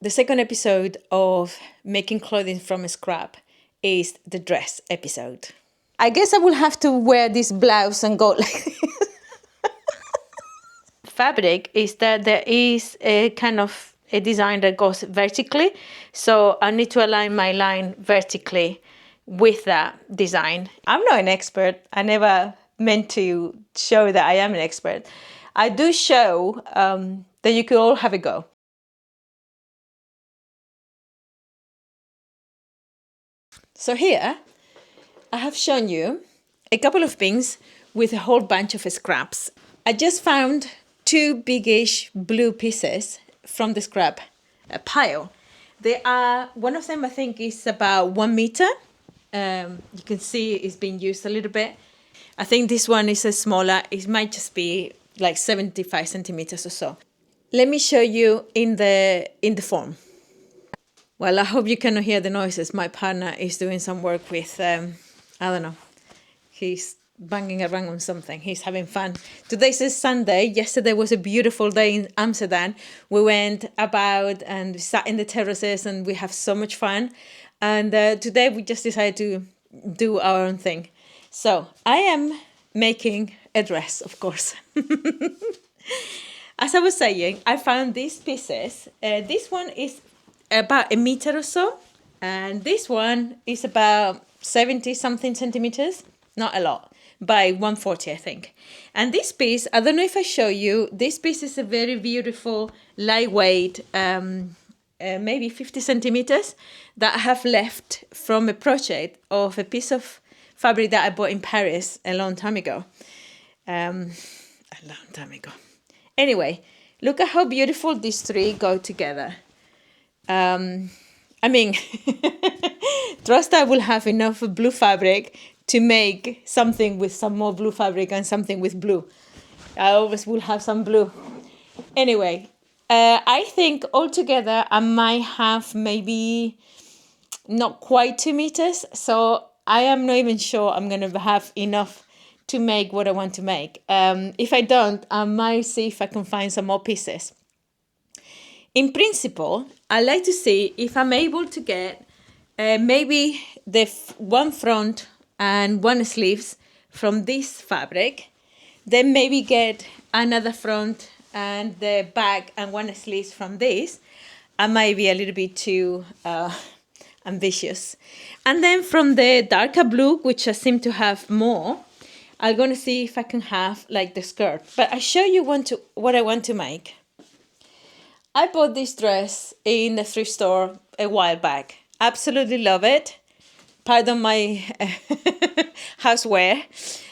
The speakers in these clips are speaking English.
The second episode of making clothing from scrap is the dress episode. I guess I will have to wear this blouse and go like this. Fabric is that there is a kind of a design that goes vertically. So I need to align my line vertically with that design. I'm not an expert. I never meant to show that I am an expert. I do show that you could all have a go. So here I have shown you a couple of bins with a whole bunch of scraps. I just found 2 biggish blue pieces from the scrap pile. They are, one of them I think is about 1 meter. You can see it's been used a little bit. I think this one is a smaller. It might just be like 75 centimeters or so. Let me show you in the form. Well, I hope you cannot hear the noises. My partner is doing some work with, I don't know, he's banging around on something. He's having fun. Today's is Sunday. Yesterday was a beautiful day in Amsterdam. We went about and sat in the terraces and we have so much fun. And today we just decided to do our own thing. So I am making a dress, of course. As I was saying, I found these pieces. This one is about 1 meter or so. And this one is about 70 something centimeters. Not a lot. By 140, I think. And this piece, I don't know if I show you, this piece is a very beautiful, lightweight, maybe 50 centimeters that I have left from a project of a piece of fabric that I bought in Paris a long time ago. Anyway, look at how beautiful these 3 go together. I mean, trust I will have enough blue fabric to make something with some more blue fabric and something with blue. I always will have some blue. Anyway, I think altogether I might have maybe not quite 2 meters. So I am not even sure I'm going to have enough to make what I want to make. If I don't, I might see if I can find some more pieces. In principle, I like to see if I'm able to get maybe the one front and 1 sleeves from this fabric, then maybe get another front and the back and 1 sleeves from this. I might be a little bit too ambitious. And then from the darker blue, which I seem to have more, I'm going to see if I can have like the skirt. But I show you what I want to make. I bought this dress in the thrift store a while back. Absolutely love it. Pardon my housewear.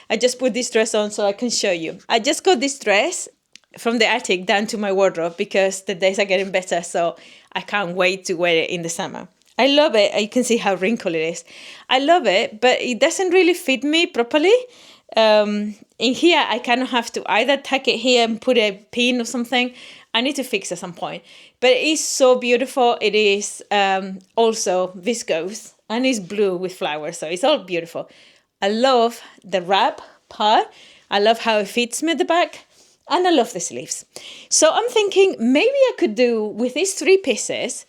I just put this dress on so I can show you. I just got this dress from the attic down to my wardrobe because the days are getting better, so I can't wait to wear it in the summer. I love it. You can see how wrinkled it is. I love it, but it doesn't really fit me properly. In here, I kind of have to either tuck it here and put a pin or something. I need to fix at some point. But it is so beautiful. It is also viscose. And it's blue with flowers, so it's all beautiful. I love the wrap part. I love how it fits me at the back. And I love the sleeves. So I'm thinking maybe I could do with these 3 pieces.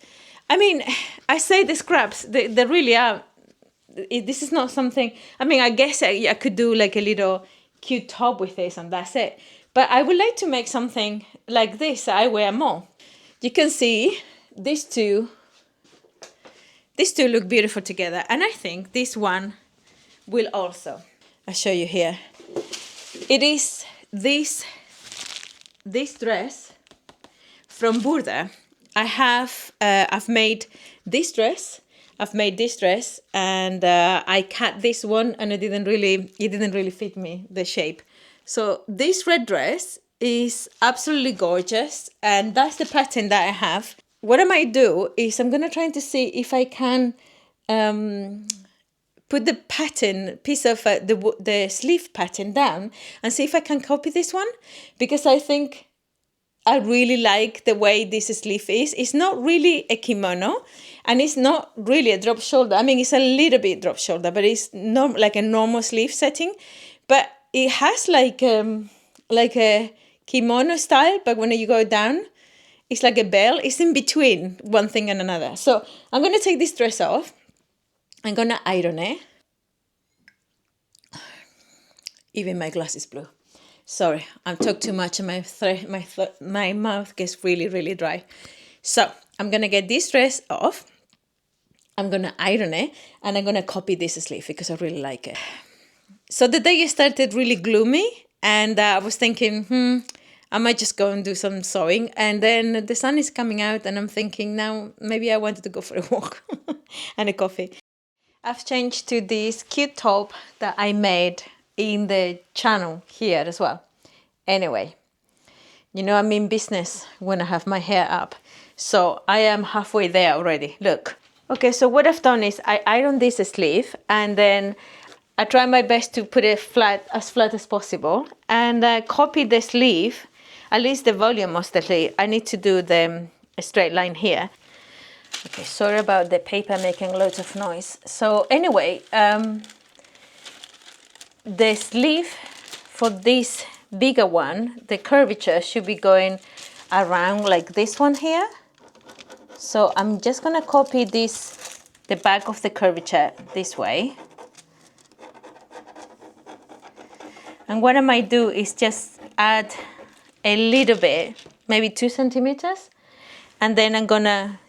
I mean, I say the scraps, they really are. This is not something, I mean, I guess I could do like a little cute top with this and that's it. But I would like to make something like this I wear more. You can see these two look beautiful together. And I think this one will also. I'll show you here. It is this dress from Burda. I've made this dress. I've made this dress and I cut this one and it didn't really fit me, the shape. So this red dress is absolutely gorgeous and that's the pattern that I have. What I might do is I'm going to try to see if I can put the pattern, piece of the sleeve pattern down and see if I can copy this one. Because I think I really like the way this sleeve is. It's not really a kimono and it's not really a drop shoulder. I mean, it's a little bit drop shoulder, but it's not like a normal sleeve setting. But it has like a kimono style, but when you go down, It's like a bell. It's in between one thing and another. So I'm going to take this dress off. I'm going to iron it. Even my glass is blue. Sorry, I'm talking too much and my mouth gets really, really dry. So I'm going to get this dress off. I'm going to iron it and I'm going to copy this sleeve because I really like it. So the day started really gloomy and I was thinking, I might just go and do some sewing. And then the sun is coming out and I'm thinking now maybe I wanted to go for a walk and a coffee. I've changed to this cute top that I made in the channel here as well. Anyway, you know I'm in business when I have my hair up. So I am halfway there already. Look. Okay, so what I've done is I ironed this sleeve and then I try my best to put it as flat as possible and copy the sleeve, at least the volume of the sleeve. I need to do the straight line here. Okay, sorry about the paper making loads of noise. So anyway, the sleeve for this bigger one, the curvature should be going around like this one here. So I'm just gonna copy this, the back of the curvature this way. And what I might do is just add a little bit, maybe 2 centimeters. And then I'm gonna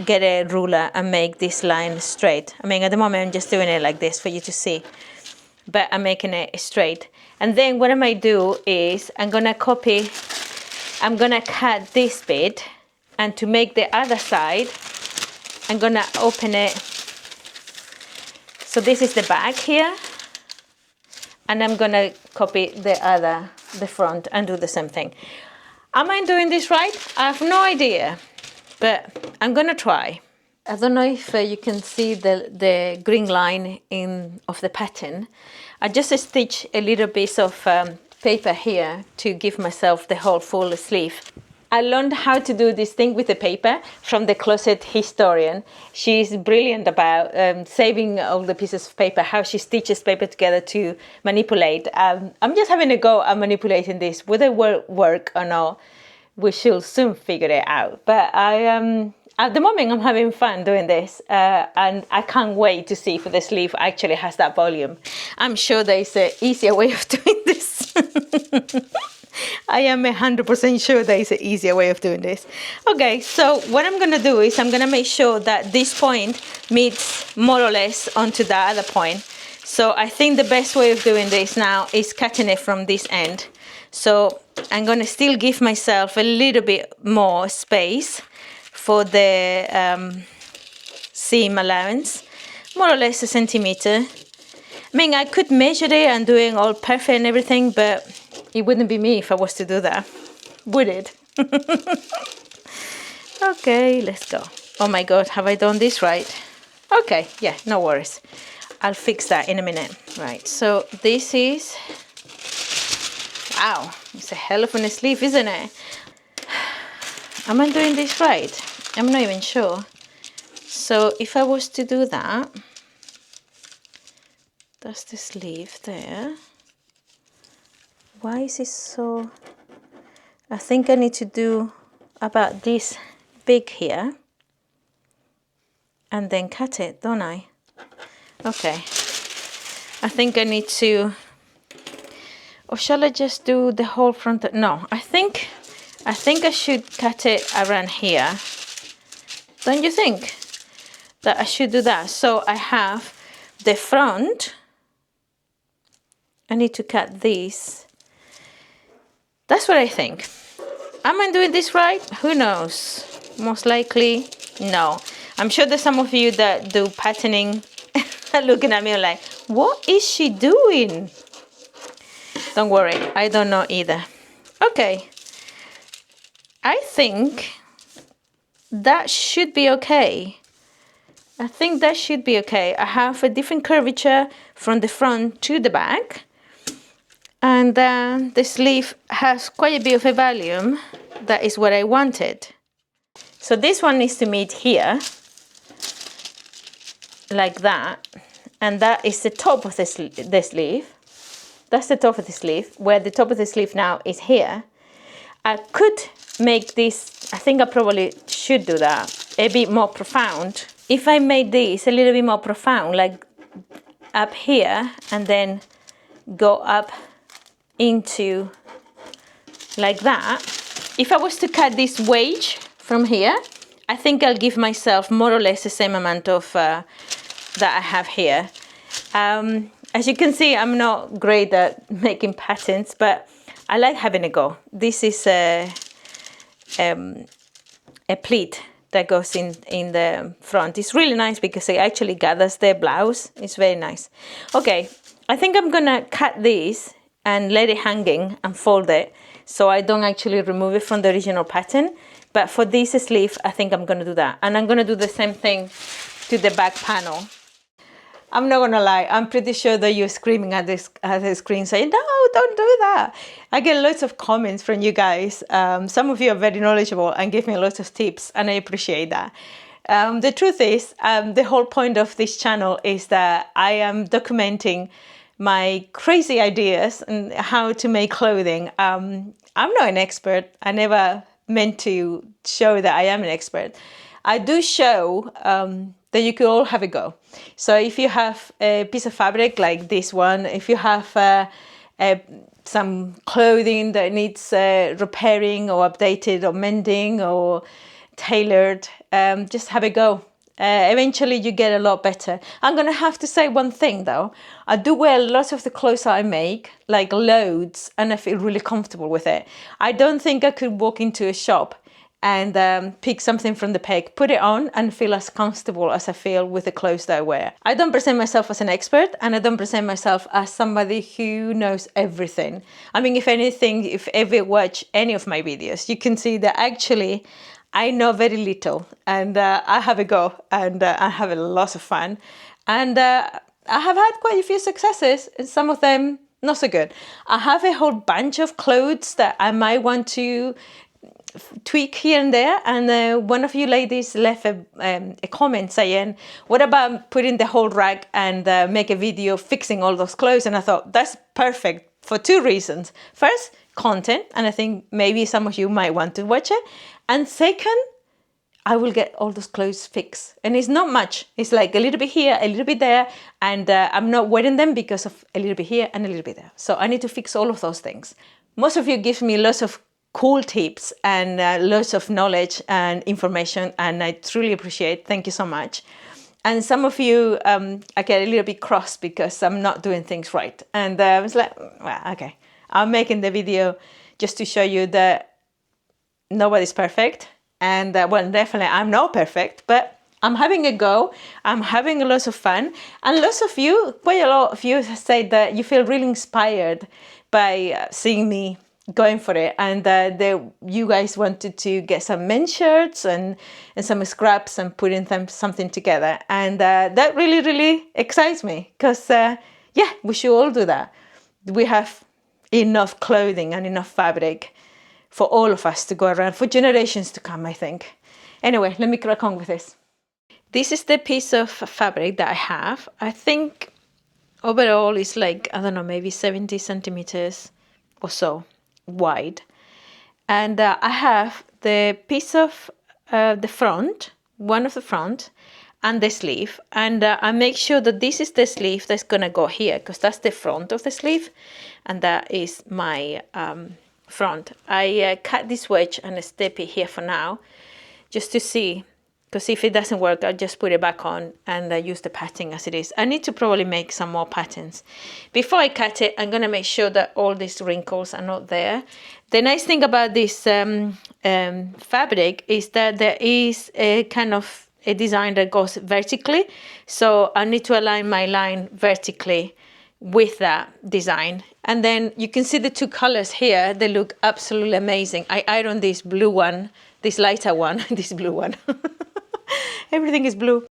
get a ruler and make this line straight. I mean, at the moment I'm just doing it like this for you to see, but I'm making it straight. And then what I might do is I'm gonna cut this bit, and to make the other side, I'm gonna open it. So this is the back here, and I'm gonna copy the front and do the same thing. Am I doing this right? I have no idea, but I'm gonna try. I don't know if you can see the green line of the pattern. I just stitch a little bit of paper here to give myself the whole full sleeve. I learned how to do this thing with the paper from the closet historian. She's brilliant about saving all the pieces of paper, how she stitches paper together to manipulate. I'm just having a go at manipulating this. Whether it will work or not, we shall soon figure it out. But at the moment, I'm having fun doing this, and I can't wait to see if the sleeve actually has that volume. I'm sure there is an easier way of doing this. I am 100% sure there is an easier way of doing this. Okay, so what I'm going to do is I'm going to make sure that this point meets more or less onto the other point. So I think the best way of doing this now is cutting it from this end. So I'm going to still give myself a little bit more space for the seam allowance, more or less 1 centimeter. I mean, I could measure it and do it all perfect and everything, but it wouldn't be me if I was to do that, would it? Okay, let's go. Oh my God, have I done this right? Okay, yeah, no worries. I'll fix that in a minute. Right, so this is, wow, it's a hell of a sleeve, isn't it? Am I doing this right? I'm not even sure. So if I was to do that, that's the sleeve there. Why is it so? I think I need to do about this big here and then cut it, don't I? Okay. I think I need to, or shall I just do the whole front? No, I think I should cut it around here. Don't you think that I should do that? So I have the front. I need to cut this. That's what I think. Am I doing this right? Who knows? Most likely, no. I'm sure there's some of you that do patterning are looking at me like, what is she doing? Don't worry, I don't know either. Okay. I think that should be okay. I think that should be okay. I have a different curvature from the front to the back. And the sleeve has quite a bit of a volume. That is what I wanted. So this one needs to meet here, like that. And that is the top of the sleeve. That's the top of the sleeve, where the top of the sleeve now is here. I could make this, I think I probably should do that, a bit more profound. If I made this a little bit more profound, like up here, and then go up into like that. If I was to cut this wedge from here, I think I'll give myself more or less the same amount of that I have here. As you can see, I'm not great at making patterns, but I like having a go. This is a pleat that goes in the front. It's really nice because it actually gathers the blouse. It's very nice. Okay, I think I'm gonna cut this and let it hanging and fold it so I don't actually remove it from the original pattern. But for this sleeve, I think I'm gonna do that. And I'm gonna do the same thing to the back panel. I'm not gonna lie, I'm pretty sure that you're screaming at the screen saying, no, don't do that. I get lots of comments from you guys. Some of you are very knowledgeable and give me lots of tips, and I appreciate that. The truth is, the whole point of this channel is that I am documenting my crazy ideas and how to make clothing. I'm not an expert. I never meant to show that I am an expert. I do show that you could all have a go. So if you have a piece of fabric like this one, if you have some clothing that needs repairing or updated or mending or tailored, just have a go. Eventually you get a lot better. I'm gonna have to say one thing though. I do wear lots of the clothes I make, like loads, and I feel really comfortable with it. I don't think I could walk into a shop and pick something from the peg, put it on and feel as comfortable as I feel with the clothes that I wear. I don't present myself as an expert, and I don't present myself as somebody who knows everything. I mean, if anything, if ever watch any of my videos, you can see that actually I know very little, and I have a go, and I have a lot of fun, and I have had quite a few successes, and some of them not so good. I have a whole bunch of clothes that I might want to tweak here and there, and one of you ladies left a comment saying, what about putting the whole rack and make a video fixing all those clothes? And I thought that's perfect for two reasons. First, content, and I think maybe some of you might want to watch it, and second, I will get all those clothes fixed, and it's not much. It's like a little bit here, a little bit there, and I'm not wearing them because of a little bit here and a little bit there. So I need to fix all of those things. Most of you give me lots of cool tips and lots of knowledge and information, and I truly appreciate. Thank you so much. And some of you, I get a little bit cross because I'm not doing things right, and it's like, well, okay, I'm making the video just to show you that nobody's perfect, and well, definitely I'm not perfect, but I'm having a go. I'm having lots of fun, and lots of you, quite a lot of you, said that you feel really inspired by seeing me going for it, and you guys wanted to get some men's shirts and some scraps and putting something together, and that really excites me, because yeah, we should all do that. We have enough clothing and enough fabric for all of us to go around for generations to come, I think. Anyway, let me crack on with this. This is the piece of fabric that I have. I think overall it's like, I don't know, maybe 70 centimeters or so wide, and I have the piece of the front, one of the front, and the sleeve, and I make sure that this is the sleeve that's gonna go here, because that's the front of the sleeve, and that is my front. I cut this wedge and step it here for now, just to see, because if it doesn't work, I'll just put it back on and use the pattern as it is. I need to probably make some more patterns. Before I cut it, I'm going to make sure that all these wrinkles are not there. The nice thing about this fabric is that there is a kind of a design that goes vertically. So I need to align my line vertically with that design. And then you can see the two colors here. They look absolutely amazing. I ironed this blue one, this lighter one, this blue one. Everything is blue.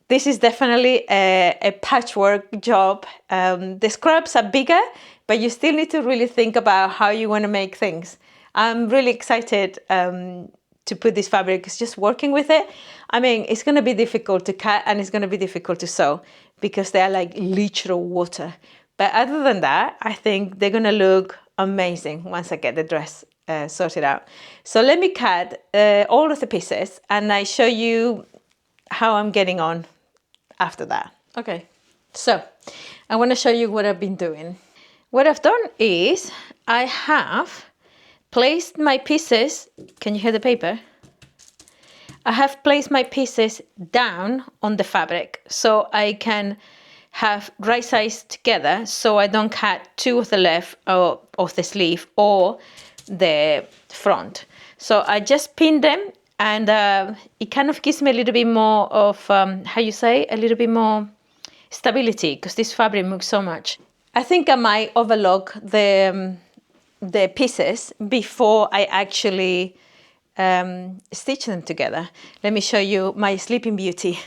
This is definitely a patchwork job. The scraps are bigger, but you still need to really think about how you want to make things. I'm really excited to put this fabric. It's just working with it. I mean, it's going to be difficult to cut, and it's going to be difficult to sew because they are like literal water. But other than that, I think they're going to look amazing once I get the dress sorted out. So let me cut all of the pieces and I show you how I'm getting on after that. Okay, so I want to show you what I've been doing. What I've done is I have placed my pieces. Can you hear the paper? I have placed my pieces down on the fabric so I can have right sides together, so I don't cut two of the left of the sleeve or the front. So I just pin them, and it kind of gives me a little bit more of how you say, a little bit more stability, because this fabric moves so much. I think I might overlock the pieces before I actually stitch them together. Let me show you my Sleeping Beauty.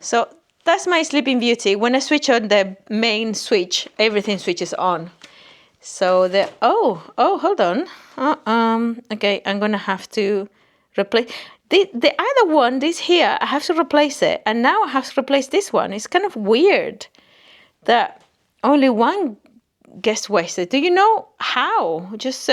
So that's my Sleeping Beauty. When I switch on the main switch, everything switches on. So hold on. Okay, I'm gonna have to replace the other one. This here, I have to replace it, and now I have to replace this one. It's kind of weird that only one gets wasted. Do you know how? Just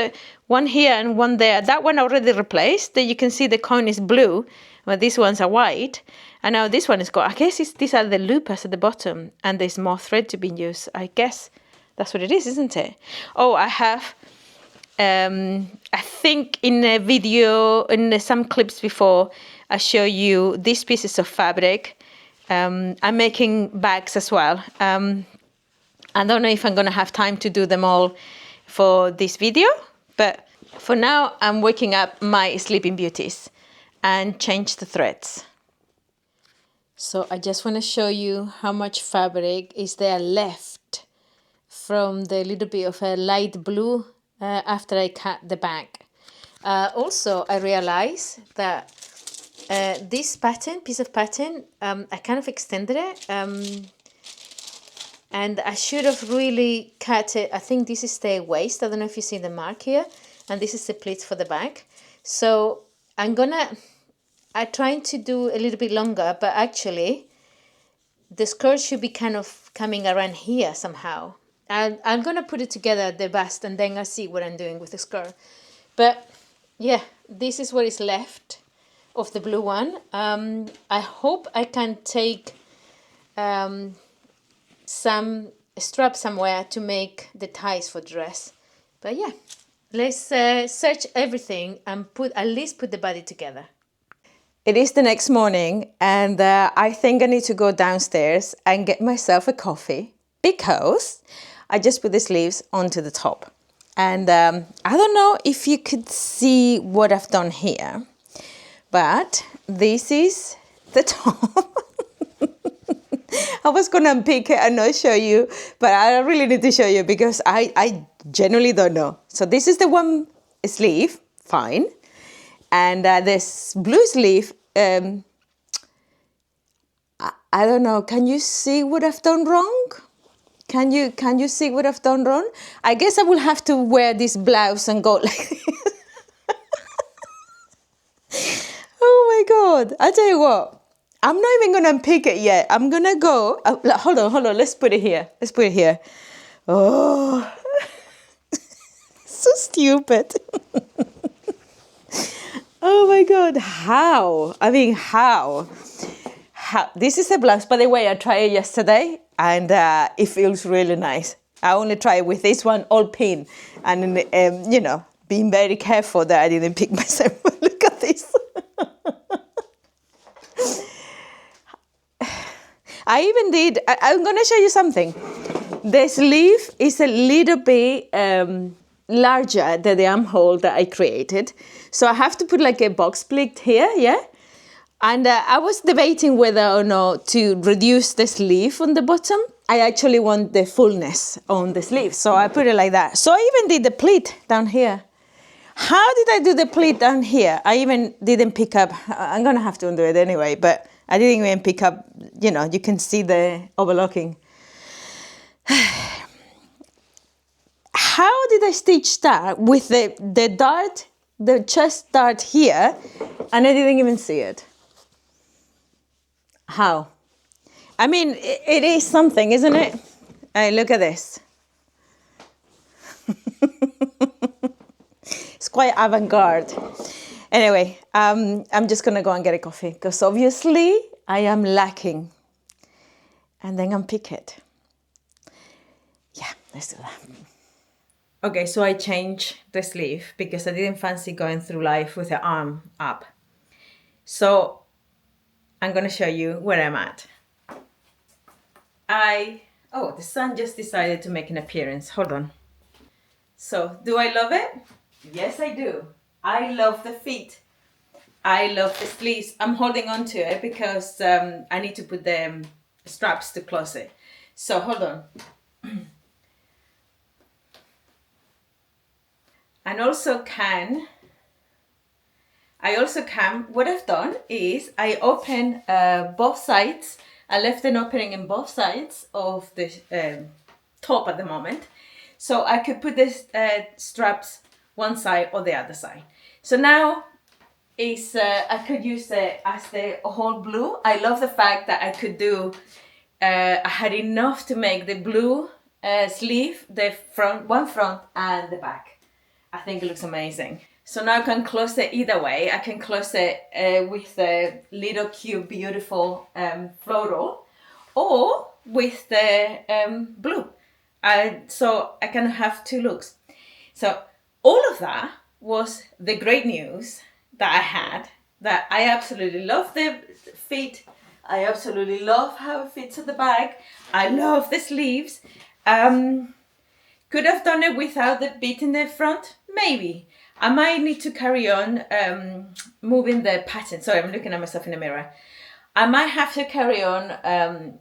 one here and one there. That one already replaced. Then you can see the coin is blue, but these ones are white. And now this one is gone. I guess these are the loopers at the bottom, and there's more thread to be used. I guess that's what it is, isn't it? Oh, I have, I think in a video, in some clips before, I show you these pieces of fabric. I'm making bags as well. I don't know if I'm going to have time to do them all for this video, but for now I'm working up my Sleeping Beauties and change the threads. So I just want to show you how much fabric is there left from the little bit of a light blue after I cut the back. Also, I realized that this pattern, piece of pattern, I kind of extended it. And I should have really cut it. I think this is the waist. I don't know if you see the mark here. And this is the pleats for the back. So I'm trying to do a little bit longer, but actually the skirt should be kind of coming around here somehow. I'm going to put it together, the bust, and then I'll see what I'm doing with the skirt. But yeah, this is what is left of the blue one. I hope I can take some strap somewhere to make the ties for dress. But yeah, let's search everything and at least put the body together. It is the next morning, and I think I need to go downstairs and get myself a coffee, because I just put the sleeves onto the top. And I don't know if you could see what I've done here, but this is the top. I was going to unpick it and not show you, but I really need to show you because I genuinely don't know. So this is the one sleeve, fine. And this blue sleeve, I don't know, can you see what I've done wrong? Can you see what I've done wrong? I guess I will have to wear this blouse and go like this. Oh my God, I tell you what. I'm not even going to unpick it yet. I'm going to go. Hold on. Let's put it here. Oh, so stupid. Oh my God. How? I mean, how? This is a blouse, by the way. I tried it yesterday and it feels really nice. I only tried it with this one all pin and, being very careful that I didn't pick myself. Look at this. I even did, I'm going to show you something. The sleeve is a little bit larger than the armhole that I created. So I have to put like a box pleat here, yeah? And I was debating whether or not to reduce the sleeve on the bottom. I actually want the fullness on the sleeve, so I put it like that. So I even did the pleat down here. How did I do the pleat down here? I even didn't pick up, I'm going to have to undo it anyway, but I didn't even pick up, you can see the overlocking. How did I stitch that with the dart, the chest dart here, and I didn't even see it? How? I mean, it is something, isn't it? Hey, look at this. It's quite avant-garde. Anyway, I'm just gonna go and get a coffee because obviously I am lacking. And then unpick it. Yeah, let's do that. Okay, so I changed the sleeve because I didn't fancy going through life with the arm up. So I'm gonna show you where I'm at. The sun just decided to make an appearance. Hold on. So, do I love it? Yes, I do. I love the feet. I love the sleeves. I'm holding on to it because I need to put the straps to close it. So, hold on. And I also can, what I've done is I open both sides. I left an opening in both sides of the top at the moment. So I could put the straps one side or the other side. So now I could use it as the whole blue. I love the fact that I could do, I had enough to make the blue sleeve, the one front and the back. I think it looks amazing. So now I can close it either way. I can close it with the little cute, beautiful floral, or with the blue. So I can have two looks. So all of that was the great news that I had, that I absolutely love the feet. I absolutely love how it fits at the back. I love the sleeves. Could have done it without the bit in the front? Maybe. I might need to carry on moving the pattern. Sorry, I'm looking at myself in the mirror. I might have to carry on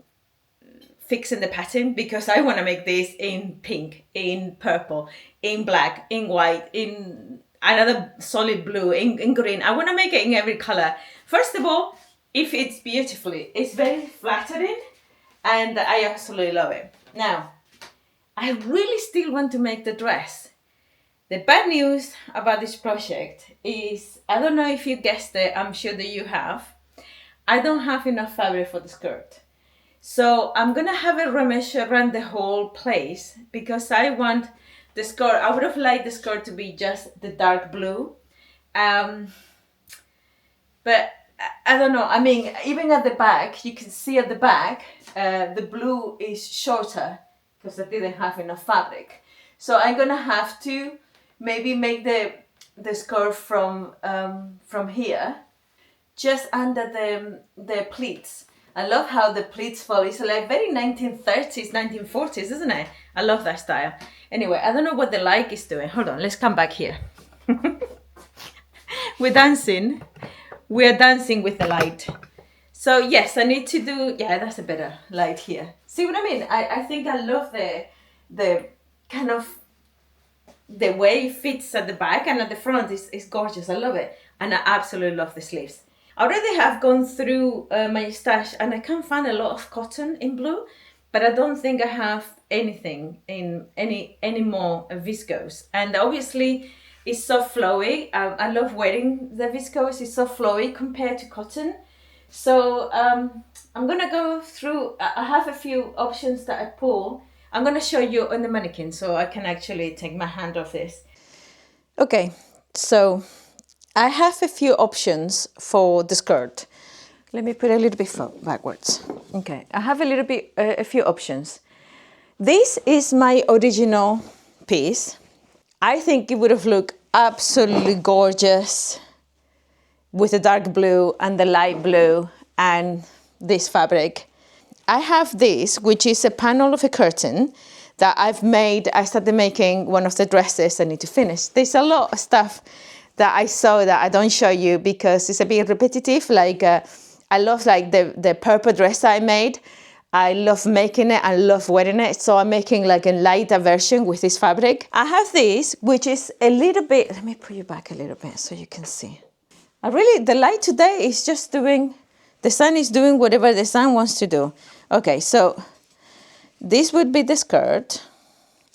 fixing the pattern because I want to make this in pink, in purple, in black, in white, in another solid blue, in green. I want to make it in every color. First of all, it fits beautifully. It's very flattering and I absolutely love it. Now, I really still want to make the dress. The bad news about this project is, I don't know if you guessed it, I'm sure that you have, I don't have enough fabric for the skirt. So I'm gonna have a remeasure around the whole place because I want the skirt, I would have liked the skirt to be just the dark blue. But I don't know, I mean, even at the back, you can see at the back, the blue is shorter because I didn't have enough fabric. So I'm gonna have to maybe make the skirt from here, just under the pleats. I love how the pleats fall. It's like very 1930s, 1940s, isn't it? I love that style. Anyway, I don't know what the light is doing. Hold on, let's come back here. We're dancing. We are dancing with the light. So yes, I need to do, yeah, that's a better light here. See what I mean? I think I love the kind of, the way it fits at the back and at the front is gorgeous. I love it. And I absolutely love the sleeves. I already have gone through my stash and I can't find a lot of cotton in blue, but I don't think I have anything in any more viscose. And obviously it's so flowy. I love wearing the viscose. It's so flowy compared to cotton. So I'm gonna go through, I have a few options that I pull. I'm gonna show you on the mannequin so I can actually take my hand off this. Okay, so I have a few options for the skirt. Let me put a little bit backwards. Okay, I have a few options. This is my original piece. I think it would have looked absolutely gorgeous with the dark blue and the light blue and this fabric. I have this, which is a panel of a curtain that I've made. I started making one of the dresses I need to finish. There's a lot of stuff that I saw that I don't show you because it's a bit repetitive. Like I love like the purple dress I made. I love making it, I love wearing it. So I'm making like a lighter version with this fabric. I have this, which is a little bit, let me put you back a little bit so you can see. The light today is just doing, the sun is doing whatever the sun wants to do. Okay, so this would be the skirt.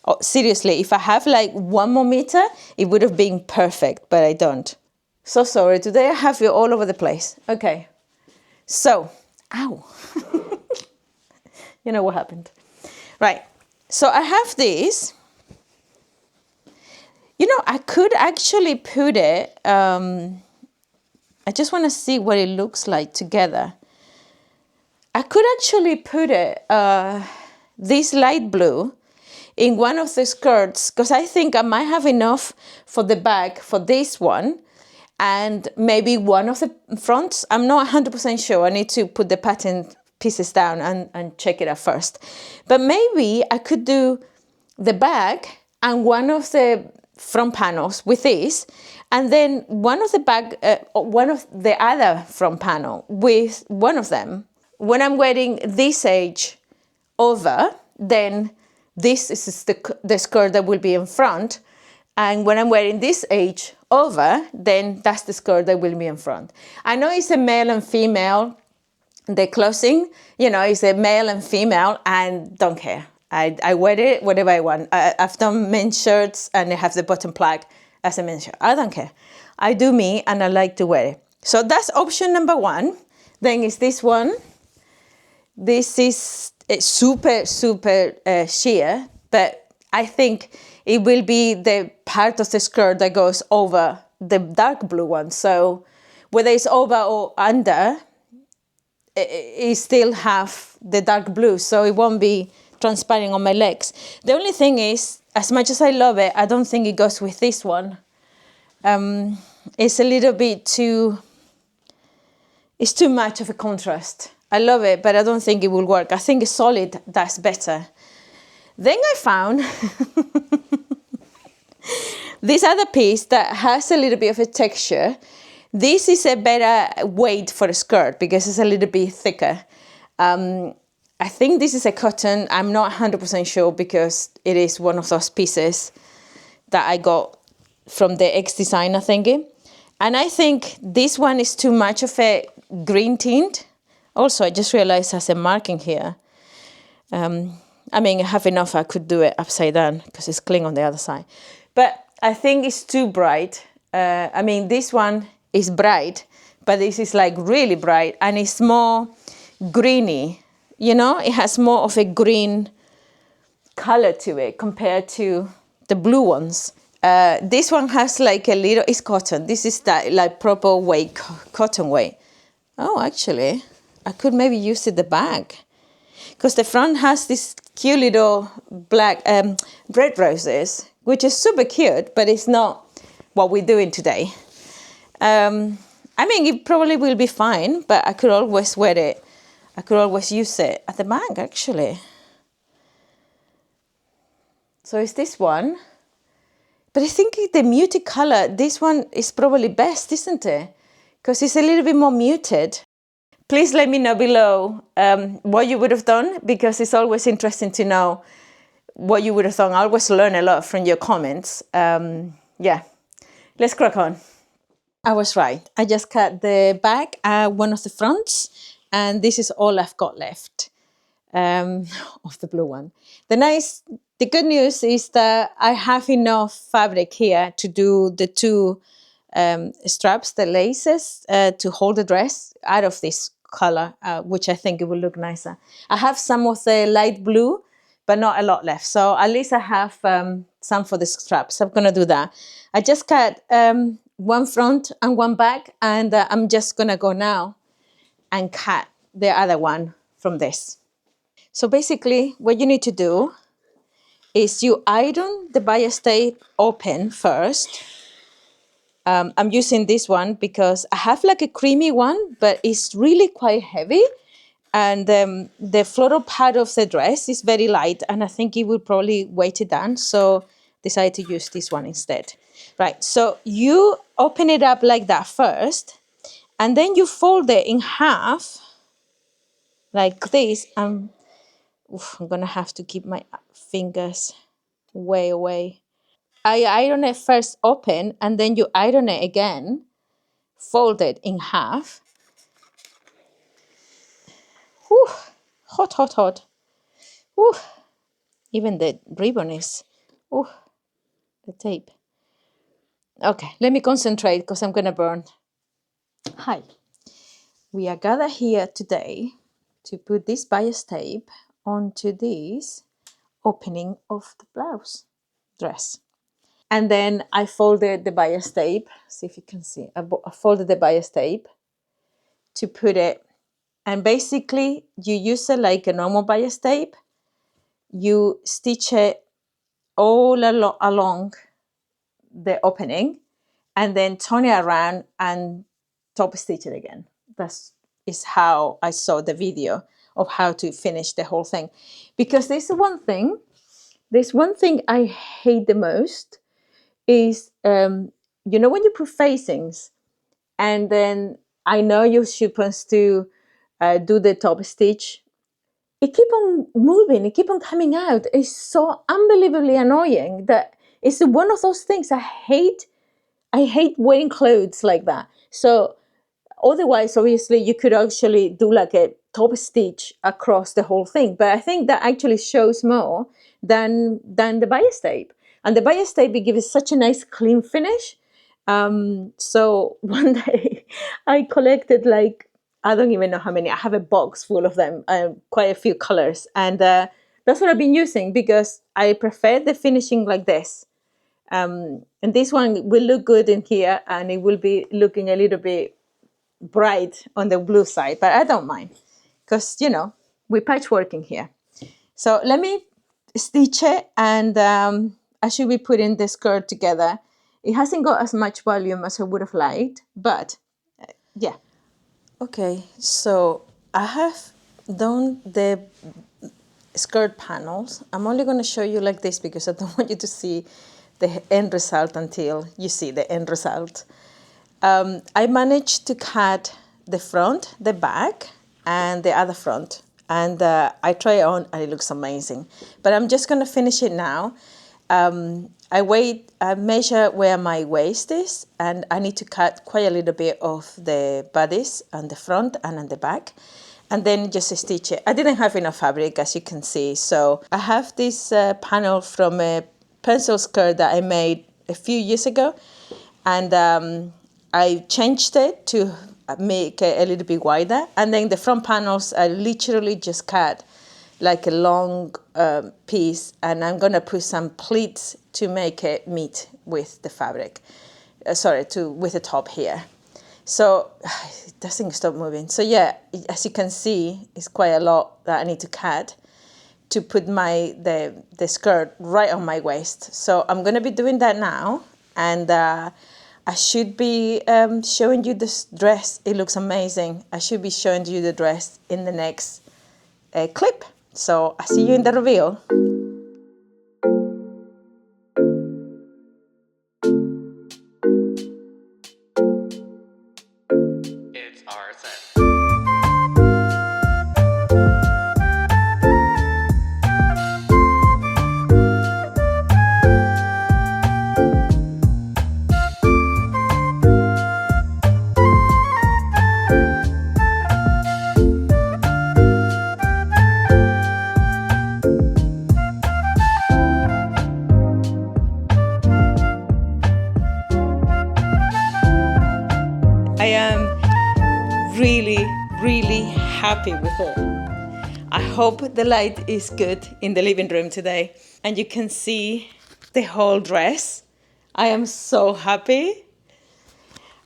Oh, seriously, if I have like 1 more meter, it would have been perfect, but I don't. So sorry, today I have it all over the place. Okay, so, ow. You know what happened. Right, so I have this. You know, I could actually put it, I just want to see what it looks like together. I could actually put it, this light blue, in one of the skirts, because I think I might have enough for the back for this one, and maybe one of the fronts. I'm not 100% sure. I need to put the pattern pieces down and check it out first. But maybe I could do the back and one of the front panels with this, and then one of the back, one of the other front panel with one of them. When I'm wearing this edge over, then this is the skirt that will be in front. And when I'm wearing this edge over, then that's the skirt that will be in front. I know it's a male and female, the clothing, you know, it's a male and female, and don't care. I wear it whatever I want. I've done men's shirts and I have the bottom plug as a men's shirt. I don't care. I do me and I like to wear it. So that's option number one. Then is this one. This is super sheer, but I think it will be the part of the skirt that goes over the dark blue one. So whether it's over or under, it still have the dark blue, so it won't be transparent on my legs. The only thing is, as much as I love it, I don't think it goes with this one. It's a little bit too, it's too much of a contrast. I love it, but I don't think it will work. I think a solid, that's better. Then I found this other piece that has a little bit of a texture. This is a better weight for a skirt because it's a little bit thicker. I think this is a cotton. I'm not 100% sure because it is one of those pieces that I got from the ex-designer thingy. And I think this one is too much of a green tint. Also, I just realized there's a marking here. I mean, I have enough, I could do it upside down because it's clean on the other side. But I think it's too bright. I mean, this one is bright, but this is like really bright and it's more greeny. You know, it has more of a green color to it compared to the blue ones. This one has like a little, it's cotton. This is that like proper weight, cotton weight. Oh, actually, I could maybe use it the back because the front has this cute little black red roses, which is super cute, but it's not what we're doing today. I mean, it probably will be fine, but I could always wear it. I could always use it at the back, actually. So it's this one. But I think the muted color, this one is probably best, isn't it? Because it's a little bit more muted. Please let me know below what you would have done, because it's always interesting to know what you would have done. I always learn a lot from your comments. Yeah, let's crack on. I was right. I just cut the back, one of the fronts, and this is all I've got left of the blue one. The good news is that I have enough fabric here to do the two straps, the laces, to hold the dress out of this color, which I think it will look nicer. I have some of the light blue, but not a lot left. So at least I have some for the straps. I'm gonna do that. I just cut one front and one back, and I'm just gonna go now and cut the other one from this. So basically what you need to do is you iron the bias tape open first. I'm using this one because I have like a creamy one, but it's really quite heavy. And the floral part of the dress is very light, and I think it will probably weight it down. So decided to use this one instead. Right, so you open it up like that first, and then you fold it in half like this. I'm gonna have to keep my fingers way away. I iron it first open, and then you iron it again, fold it in half. Whew, hot, hot, hot. Whew. Even the ribbon is, the tape. Okay, let me concentrate because I'm gonna burn. Hi, we are gathered here today to put this bias tape onto this opening of the blouse dress. And then I folded the bias tape. See if you can see. I folded the bias tape to put it. And basically, you use it like a normal bias tape. You stitch it all along the opening, and then turn it around and top stitch it again. That's is how I saw the video of how to finish the whole thing. Because there's one thing I hate the most is, when you put facings, and then I know you're supposed to do the top stitch. It keep on moving, it keep on coming out. It's so unbelievably annoying that it's one of those things I hate. I hate wearing clothes like that. So otherwise, obviously, you could actually do like a top stitch across the whole thing. But I think that actually shows more than the bias tape. And the bias tape, it gives such a nice clean finish. So one day I collected like, I don't even know how many. I have a box full of them, quite a few colors. And that's what I've been using because I prefer the finishing like this. And this one will look good in here, and it will be looking a little bit bright on the blue side, but I don't mind because, we're patchworking here. So let me stitch it, and I should be putting the skirt together. It hasn't got as much volume as I would have liked, but yeah. Okay, so I have done the skirt panels. I'm only going to show you like this because I don't want you to see the end result until you see the end result. I managed to cut the front, the back, and the other front. And I try it on, and it looks amazing. But I'm just going to finish it now. I measure where my waist is, and I need to cut quite a little bit of the bodice on the front and on the back, and then just stitch it. I didn't have enough fabric, as you can see. So I have this panel from a pencil skirt that I made a few years ago, and I changed it to make it a little bit wider. And then the front panels, I literally just cut like a long piece, and I'm gonna put some pleats to make it meet with the fabric. With the top here. So it doesn't stop moving. So yeah, as you can see, it's quite a lot that I need to cut to put the skirt right on my waist. So I'm gonna be doing that now, and I should be showing you this dress. It looks amazing. I should be showing you the dress in the next clip. So I'll see you in the reveal. It's our set. I am really, really happy with it. I hope the light is good in the living room today, and you can see the whole dress. I am so happy.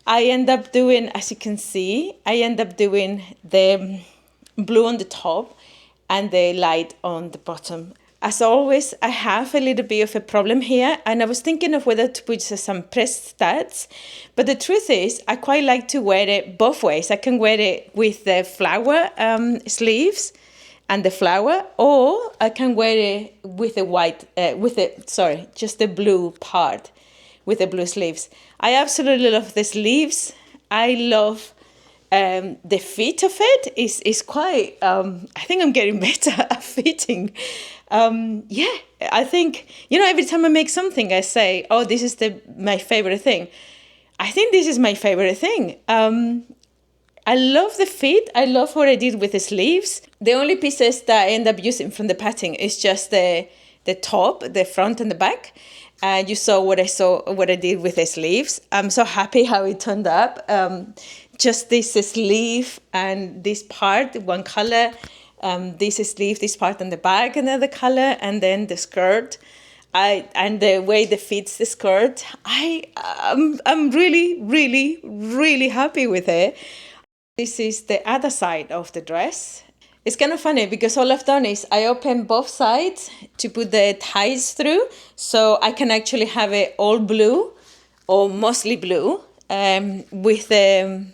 I end up doing, as you can see, the blue on the top and the light on the bottom. As always, I have a little bit of a problem here, and I was thinking of whether to put some pressed studs, but the truth is I quite like to wear it both ways. I can wear it with the flower sleeves and the flower, or I can wear it with the just the blue part with the blue sleeves. I absolutely love the sleeves. I love the fit of it is quite, I think I'm getting better at fitting. I think, every time I make something, I say, oh, this is my favorite thing. I think this is my favorite thing. I love the fit. I love what I did with the sleeves. The only pieces that I end up using from the pattern is just the top, the front and the back. And you saw what I did with the sleeves. I'm so happy how it turned up. Just this sleeve and this part, one color, this sleeve, this part on the back, another color, and then the skirt. and the way it fits the skirt, I'm really, really, really happy with it. This is the other side of the dress. It's kind of funny because all I've done is I open both sides to put the ties through, so I can actually have it all blue or mostly blue with a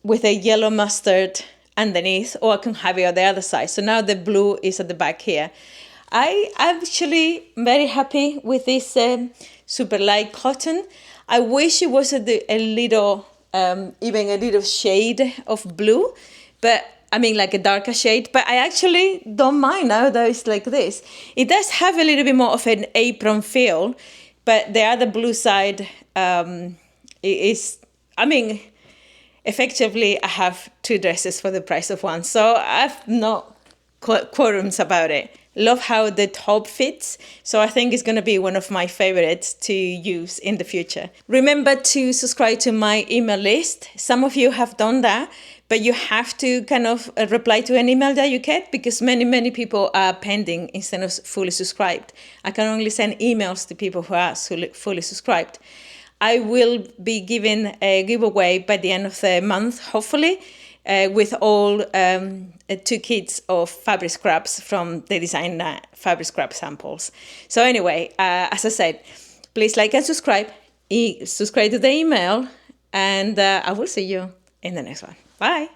yellow mustard underneath, or I can have it on the other side. So now the blue is at the back here. I'm actually very happy with this super light cotton. I wish it was a little, even a little shade of blue, but I mean like a darker shade, but I actually don't mind now that it's like this. It does have a little bit more of an apron feel, but the other blue side is, I mean, effectively I have two dresses for the price of one. So I've no quorums about it. Love how the top fits. So I think it's going to be one of my favorites to use in the future. Remember to subscribe to my email list. Some of you have done that, but you have to kind of reply to an email that you get because many people are pending instead of fully subscribed. I can only send emails to people who are fully subscribed. I will be giving a giveaway by the end of the month, hopefully, with all 2 kits of fabric scraps from the design fabric scrap samples. So anyway, as I said, please like and subscribe to the email, and I will see you in the next one. Bye.